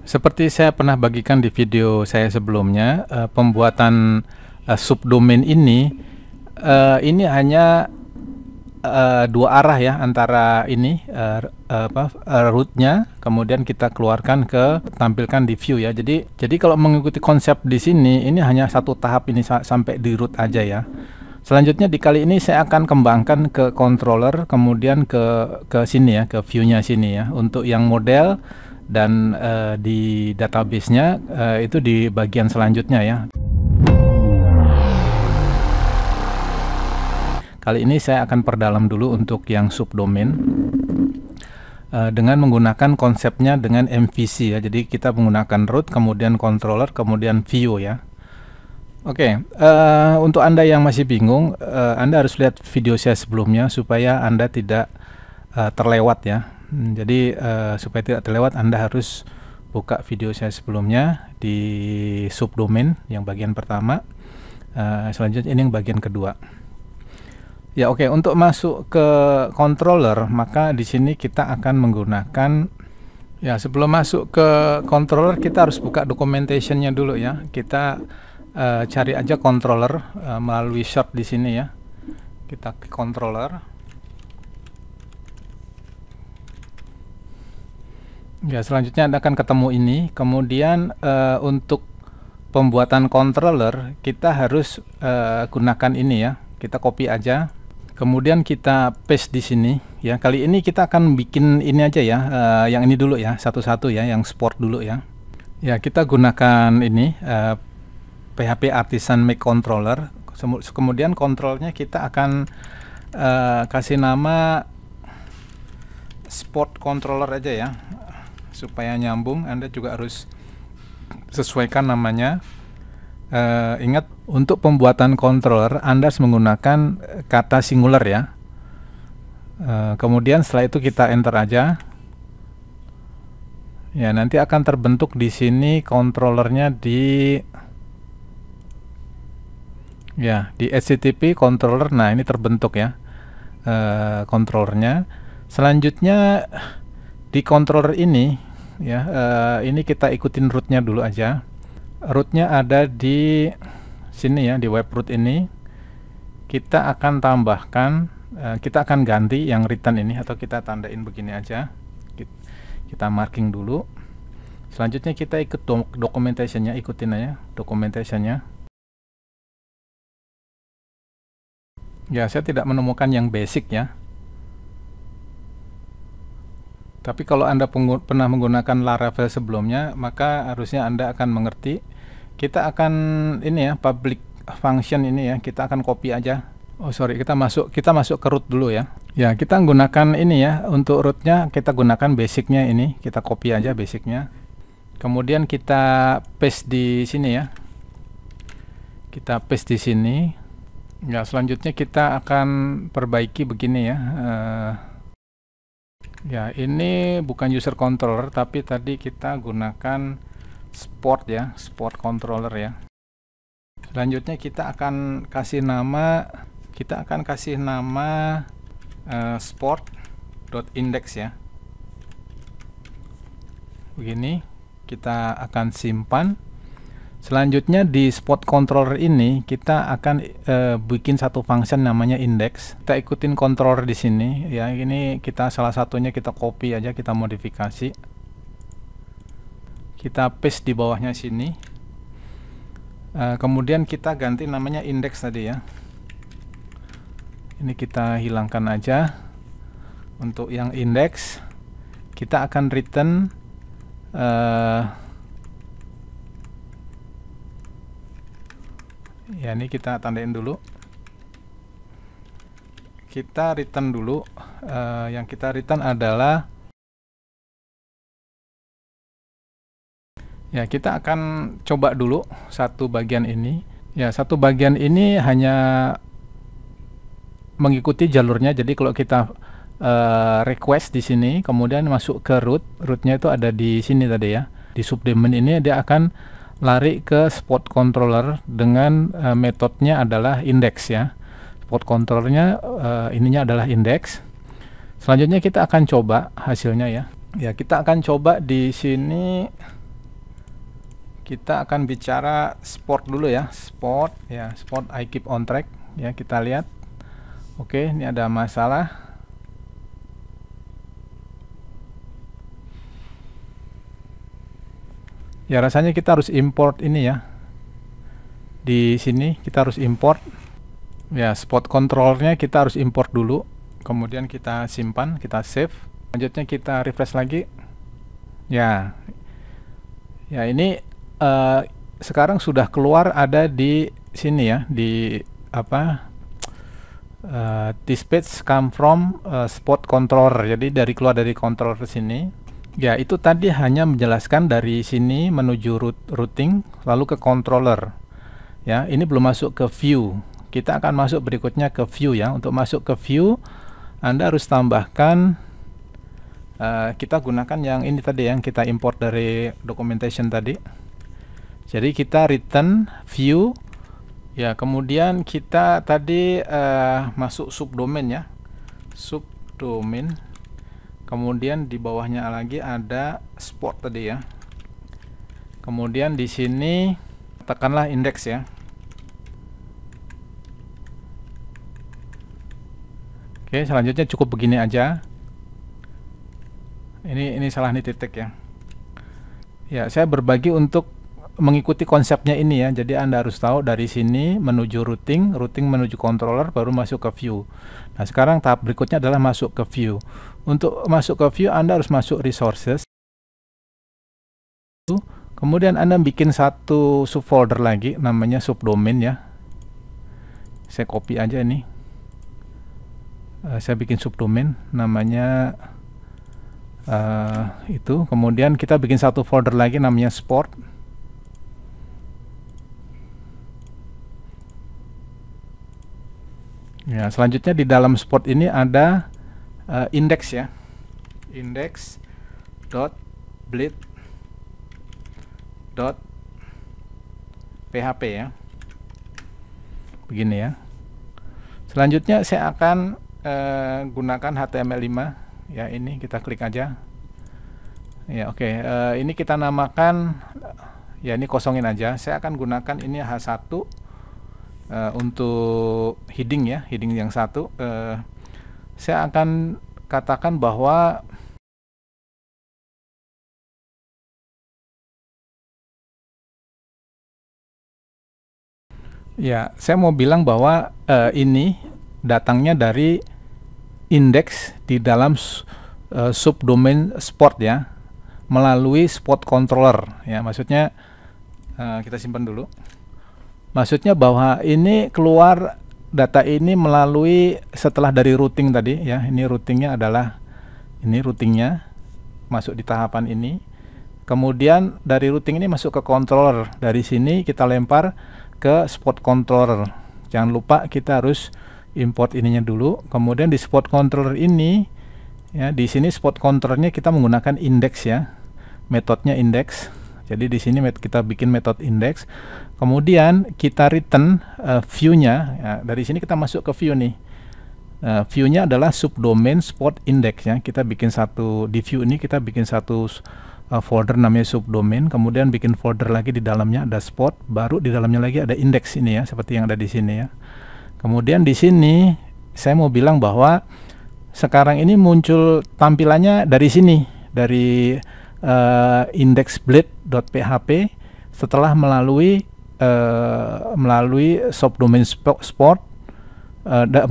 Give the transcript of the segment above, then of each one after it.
Seperti saya pernah bagikan di video saya sebelumnya, pembuatan subdomain ini hanya dua arah ya, antara ini rootnya, kemudian kita keluarkan ke tampilkan di view ya. Jadi kalau mengikuti konsep di sini, ini hanya satu tahap ini sampai di root aja ya. Selanjutnya di kali ini saya akan kembangkan ke controller, kemudian ke sini ya, ke view-nya sini ya, untuk yang model dan di database-nya itu di bagian selanjutnya ya. Kali ini saya akan perdalam dulu untuk yang subdomain dengan menggunakan konsepnya dengan MVC ya. Jadi kita menggunakan root, kemudian controller, kemudian view ya. Oke, untuk Anda yang masih bingung, Anda harus lihat video saya sebelumnya supaya Anda tidak terlewat ya. Jadi supaya tidak terlewat, Anda harus buka video saya sebelumnya di subdomain yang bagian pertama. Selanjutnya ini yang bagian kedua. Ya oke, untuk masuk ke controller, maka di sini kita akan menggunakan ya, sebelum masuk ke controller kita harus buka documentationnya dulu ya. Kita cari aja controller melalui search di sini ya. Kita ke controller. Ya, selanjutnya Anda akan ketemu ini. Kemudian untuk pembuatan controller kita harus gunakan ini ya. Kita copy aja. Kemudian kita paste di sini ya. Kali ini kita akan bikin ini aja ya. Yang ini dulu ya, satu-satu ya, yang sport dulu ya. Ya, kita gunakan ini PHP Artisan Make Controller. Kemudian kontrolnya kita akan kasih nama Sport Controller aja ya, supaya nyambung. Anda juga harus sesuaikan namanya. Ingat, untuk pembuatan controller Anda harus menggunakan kata singular ya. Kemudian setelah itu kita enter aja. Ya, nanti akan terbentuk di sini controllernya di HTTP controller. Nah, ini terbentuk ya controllernya. Selanjutnya di controller ini ya, ini kita ikutin rootnya dulu aja. Rootnya ada di sini ya, di web root ini. Kita akan tambahkan, kita akan ganti yang return ini, atau kita tandain begini aja. Kita marking dulu. Selanjutnya kita ikut documentationnya, ikutin aja documentationnya. Ya, saya tidak menemukan yang basic ya. Tapi kalau Anda pernah menggunakan Laravel sebelumnya, maka harusnya Anda akan mengerti. Kita akan ini ya, public function ini ya, kita akan copy aja. Oh sorry, kita masuk ke root dulu ya. Ya, kita menggunakan ini ya, untuk rootnya kita gunakan basicnya ini, kita copy aja basicnya. Kemudian kita paste di sini ya. Kita paste di sini. Ya, selanjutnya kita akan perbaiki begini ya. Ya, ini bukan user controller, tapi tadi kita gunakan sport ya, sport controller ya. Selanjutnya kita akan kasih nama, sport.index ya. Begini, kita akan simpan. Selanjutnya di spot controller ini kita akan bikin satu function namanya index. Kita ikutin controller di sini ya. Ini kita salah satunya kita copy aja, kita modifikasi. Kita paste di bawahnya sini. Kemudian kita ganti namanya index tadi ya. Ini kita hilangkan aja. Untuk yang index kita akan return ya, ini kita tandain dulu. Kita return dulu. Yang kita return adalah ya, kita akan coba dulu satu bagian ini. Ya, satu bagian ini hanya mengikuti jalurnya. Jadi kalau kita request di sini, kemudian masuk ke rootnya itu ada di sini tadi ya. Di subdomain ini dia akan lari ke spot controller dengan metodenya adalah index ya. Spot controllernya ininya adalah index. Selanjutnya kita akan coba hasilnya ya. Ya, kita akan coba di sini Kita akan bicara sport dulu ya, sport ya, sport I keep on track ya, kita lihat. Oke, ini ada masalah. Ya, rasanya kita harus import ini ya. Di sini kita harus import. Ya, spot controllernya kita harus import dulu. Kemudian kita simpan, kita save. Selanjutnya kita refresh lagi. Ya. Ya, ini sekarang sudah keluar ada di sini ya, di apa? This page come from spot controller. Jadi keluar dari controller sini. Ya, itu tadi hanya menjelaskan dari sini menuju routing lalu ke controller. Ya, ini belum masuk ke view. Kita akan masuk berikutnya ke view ya. Untuk masuk ke view, Anda harus tambahkan kita gunakan yang ini tadi yang kita import dari documentation tadi. Jadi kita return view ya, kemudian kita tadi masuk subdomain ya, subdomain, kemudian di bawahnya lagi ada sport tadi ya, kemudian di sini katakanlah index ya. Oke, selanjutnya cukup begini aja. Ini salah nih titik ya. Ya, saya berbagi untuk mengikuti konsepnya ini ya. Jadi Anda harus tahu dari sini menuju routing menuju controller, baru masuk ke view. Nah, sekarang tahap berikutnya adalah masuk ke view. Untuk masuk ke view Anda harus masuk resources. Kemudian Anda bikin satu subfolder lagi namanya subdomain ya. Saya copy aja ini. Saya bikin subdomain namanya itu. Kemudian kita bikin satu folder lagi namanya sport. Ya, selanjutnya di dalam sport ini ada index ya, index.bleed.php ya, begini ya. Selanjutnya saya akan gunakan HTML5 ya, ini kita klik aja ya. Oke, ini kita namakan ya, ini kosongin aja. Saya akan gunakan ini H1 untuk heading ya, heading yang satu. Saya akan katakan bahwa ya, saya mau bilang bahwa ini datangnya dari index di dalam subdomain sport ya, melalui spot controller ya. Maksudnya kita simpan dulu. Maksudnya bahwa ini keluar data ini melalui setelah dari routing tadi ya. Ini routingnya adalah ini, routingnya masuk di tahapan ini. Kemudian dari routing ini masuk ke controller. Dari sini kita lempar ke spot controller. Jangan lupa kita harus import ininya dulu. Kemudian di spot controller ini ya, di sini spot controllernya kita menggunakan index ya. Metodenya index. Jadi di sini kita bikin metode index. Kemudian kita return view-nya ya, dari sini kita masuk ke view nih. View-nya adalah subdomain sport index ya. Kita bikin satu di view ini, kita bikin satu folder namanya subdomain, kemudian bikin folder lagi di dalamnya ada sport, baru di dalamnya lagi ada index ini ya, seperti yang ada di sini ya. Kemudian di sini saya mau bilang bahwa sekarang ini muncul tampilannya dari sini, dari index.bleed.php setelah melalui subdomain sport,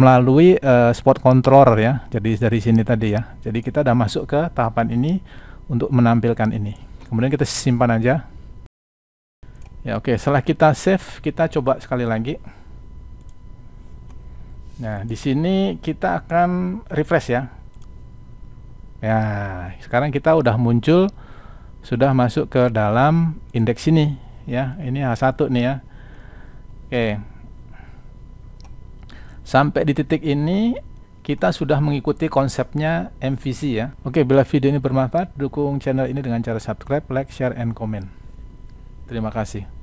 melalui spot controller ya. Jadi dari sini tadi ya. Jadi kita udah masuk ke tahapan ini untuk menampilkan ini. Kemudian kita simpan aja. Ya, oke, setelah kita save, kita coba sekali lagi. Nah, di sini kita akan refresh ya. Ya, sekarang kita udah muncul, sudah masuk ke dalam indeks ini ya. Ini H1 nih ya. Oke. Sampai di titik ini kita sudah mengikuti konsepnya MVC ya. Oke, bila video ini bermanfaat, dukung channel ini dengan cara subscribe, like, share, and comment. Terima kasih.